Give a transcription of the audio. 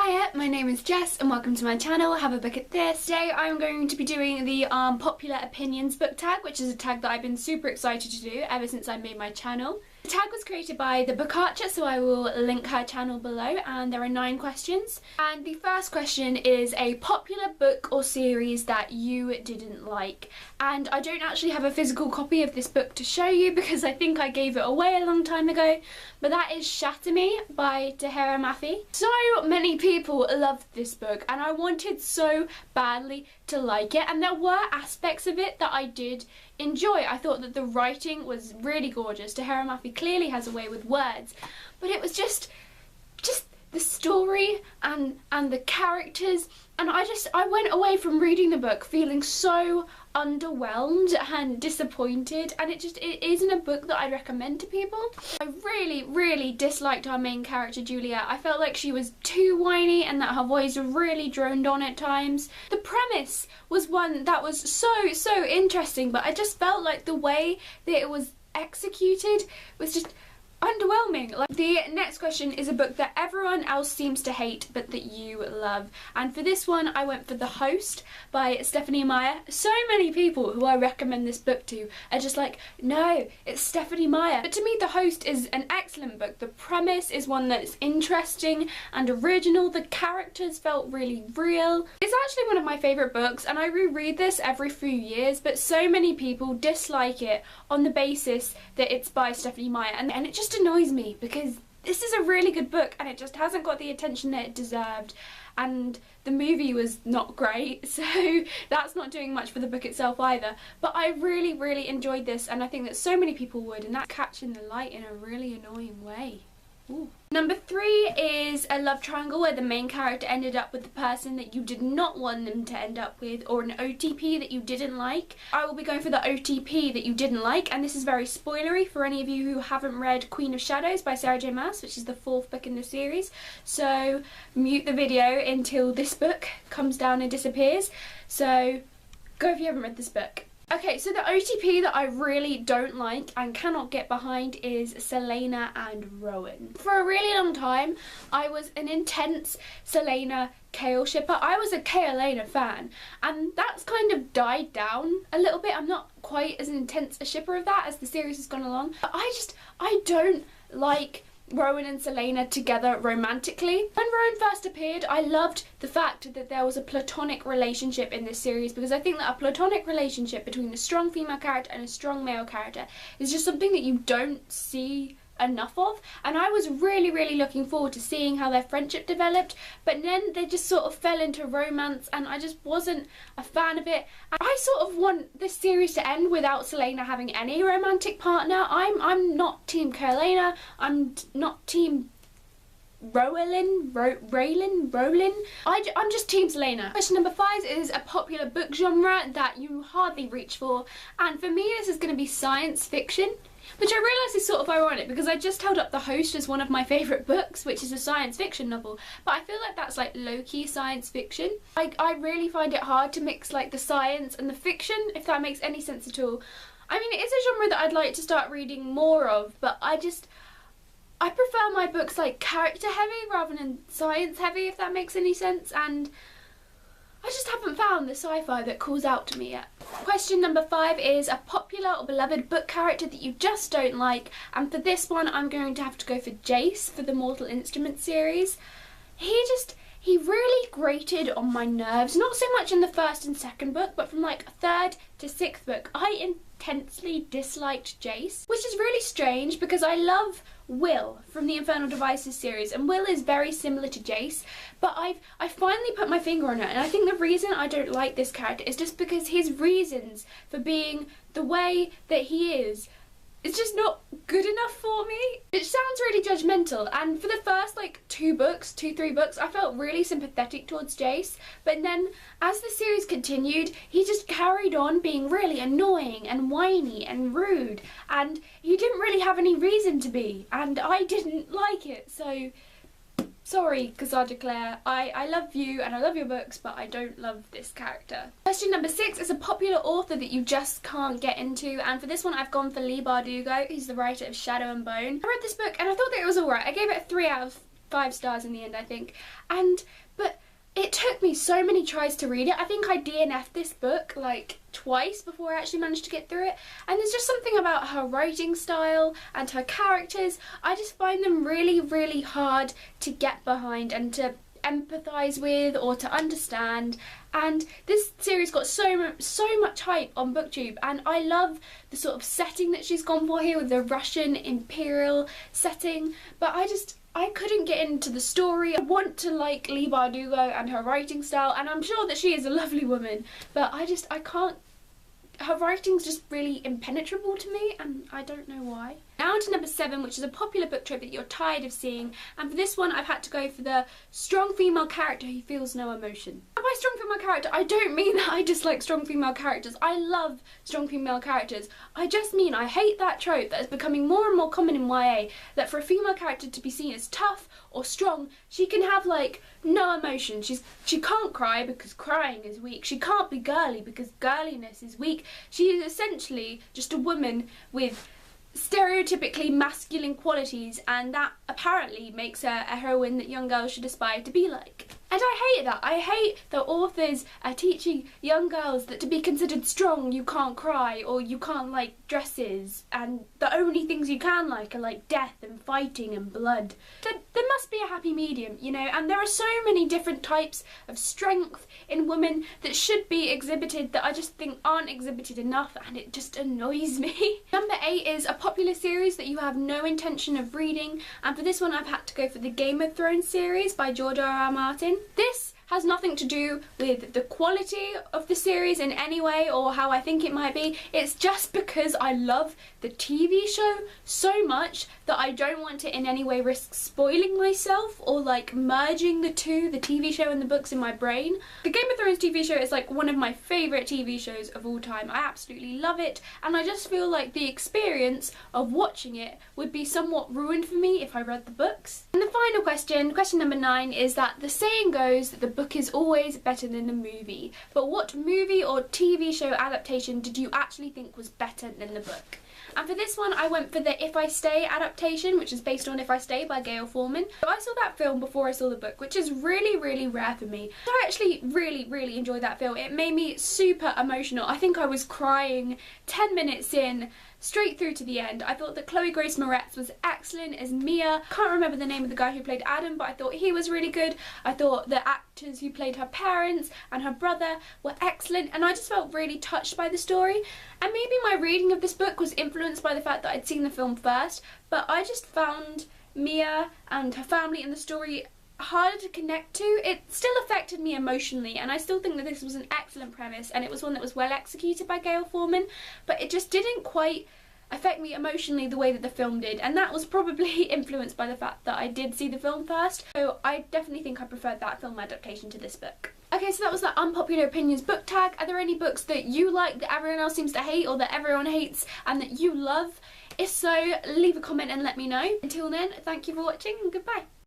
Hiya, my name is Jess and welcome to my channel, Have a Book at This. Today I'm going to be doing the Popular Opinions book tag, which is a tag that I've been super excited to do ever since I made my channel. The tag was created by the book archer, so I will link her channel below, and there are 9 questions. And the first question is a popular book or series that you didn't like. And I don't actually have a physical copy of this book to show you because I think I gave it away a long time ago, but that is Shatter Me by HaveABookAtThis. So many people loved this book and I wanted so badly to like it, and there were aspects of it that I did enjoy. I thought that the writing was really gorgeous. HaveABookAtThis clearly has a way with words, but it was just the story and the characters, and I went away from reading the book feeling so underwhelmed and disappointed, and it isn't a book that I'd recommend to people. I really disliked our main character Juliet. I felt like she was too whiny and that her voice really droned on at times. The premise was one that was so interesting, but I just felt like the way that it was executed was just underwhelming. Like, the next question is a book that everyone else seems to hate but that you love, and for this one I went for The Host by Stephenie Meyer. So many people who I recommend this book to are just like, no, it's Stephenie Meyer. But to me, The Host is an excellent book. The premise is one that's interesting and original. The characters felt really real. It's actually one of my favourite books and I reread this every few years, but so many people dislike it on the basis that it's by Stephenie Meyer, and it just annoys me because this is a really good book and it just hasn't got the attention that it deserved, and the movie was not great, so that's not doing much for the book itself either. But I really enjoyed this, and I think that so many people would, and that's catching the light in a really annoying way. Ooh. Number 3 is a love triangle where the main character ended up with the person that you did not want them to end up with, or an OTP that you didn't like. I will be going for the OTP that you didn't like, and this is very spoilery for any of you who haven't read Queen of Shadows by Sarah J Maas, which is the 4th book in the series. So mute the video until this book comes down and disappears. So go if you haven't read this book. Okay, so the OTP that I really don't like and cannot get behind is Selena and Rowan. For a really long time, I was an intense Selena Kale shipper. I was a Kaelena fan, and that's kind of died down a little bit. I'm not quite as intense a shipper of that as the series has gone along. But I don't like Rowan and Selena together romantically. When Rowan first appeared, I loved the fact that there was a platonic relationship in this series, because I think that a platonic relationship between a strong female character and a strong male character is just something that you don't see enough of, and I was really looking forward to seeing how their friendship developed, but then they just sort of fell into romance and I just wasn't a fan of it. I sort of want this series to end without Selena having any romantic partner. I'm not team Kaelena, I'm not team Rowan. I'm just team Selena. Question number 5 is a popular book genre that you hardly reach for, and for me this is going to be science fiction, which I realise is sort of ironic because I just held up The Host as one of my favourite books, which is a science fiction novel, but I feel like that's like low-key science fiction. I really find it hard to mix like the science and the fiction, if that makes any sense at all. I mean, it is a genre that I'd like to start reading more of, but I prefer my books like character heavy rather than science heavy, if that makes any sense, and I just haven't found the sci-fi that calls out to me yet. Question number 5 is a popular or beloved book character that you just don't like, and for this one I'm going to have to go for Jace for the Mortal Instruments series. He really grated on my nerves, not so much in the 1st and 2nd book, but from like 3rd to 6th book. I intensely disliked Jace, which is really strange because I love Will from the Infernal Devices series, and Will is very similar to Jace, but I finally put my finger on it, and I think the reason I don't like this character is just because his reasons for being the way that he is just not good enough for me. It sounds really judgmental, and for the first like 3 books I felt really sympathetic towards Jace, but then as the series continued he just carried on being really annoying and whiny and rude, and he didn't really have any reason to be, and I didn't like it. So sorry, Cassandra Clare, I love you and I love your books, but I don't love this character. Question number 6 is a popular author that you just can't get into, and for this one I've gone for Leigh Bardugo. He's the writer of Shadow and Bone. I read this book and I thought that it was alright. I gave it a 3 out of 5 stars in the end, I think. But it took me so many tries to read it. I think I DNF'd this book like twice before I actually managed to get through it. And there's just something about her writing style and her characters. I just find them really, really hard to get behind and to empathise with or to understand. And this series got so much hype on BookTube, and I love the sort of setting that she's gone for here with the Russian imperial setting, but I couldn't get into the story. I want to like Leigh Bardugo and her writing style, and I'm sure that she is a lovely woman, but I can't. Her writing's just really impenetrable to me, and I don't know why. Now on to number 7, which is a popular book trope that you're tired of seeing, and for this one I've had to go for the strong female character who feels no emotion. And by strong female character, I don't mean that I dislike strong female characters. I love strong female characters. I just mean I hate that trope that is becoming more and more common in YA, that for a female character to be seen as tough or strong, she can have like no emotion. She can't cry because crying is weak. She can't be girly because girliness is weak. She is essentially just a woman with stereotypically masculine qualities, and that apparently makes her a heroine that young girls should aspire to be like. And I hate that. I hate that authors are teaching young girls that to be considered strong you can't cry, or you can't like dresses, and the only things you can like are like death and fighting and blood. There must be a happy medium, you know, and there are so many different types of strength in women that should be exhibited that I just think aren't exhibited enough, and it just annoys me. Number 8 is a popular series that you have no intention of reading, and for this one I've had to go for the Game of Thrones series by George R.R. Martin. This has nothing to do with the quality of the series in any way or how I think it might be. It's just because I love the TV show so much that I don't want to in any way risk spoiling myself or like merging the two, the TV show and the books, in my brain. The Game of Thrones TV show is like one of my favourite TV shows of all time. I absolutely love it, and I just feel like the experience of watching it would be somewhat ruined for me if I read the books. And the final question number 9, is that the saying goes that the book is always better than the movie, but what movie or TV show adaptation did you actually think was better than the book? And for this one I went for the If I Stay adaptation, which is based on If I Stay by Gail Forman. So I saw that film before I saw the book, which is really, really rare for me. So I actually really, really enjoyed that film. It made me super emotional. I think I was crying 10 minutes in, straight through to the end. I thought that Chloe Grace Moretz was excellent as Mia. Can't remember the name of the guy who played Adam, but I thought he was really good. I thought the actors who played her parents and her brother were excellent, and I just felt really touched by the story. And maybe my reading of this book was influenced by the fact that I'd seen the film first, but I just found Mia and her family and the story harder to connect to. It still affected me emotionally, and I still think that this was an excellent premise, and it was one that was well executed by Gail Forman, but it just didn't quite affect me emotionally the way that the film did, and that was probably influenced by the fact that I did see the film first. So I definitely think I preferred that film adaptation to this book. Okay, so that was the Unpopular Opinions book tag. Are there any books that you like that everyone else seems to hate, or that everyone hates and that you love? If so, leave a comment and let me know. Until then, thank you for watching and goodbye.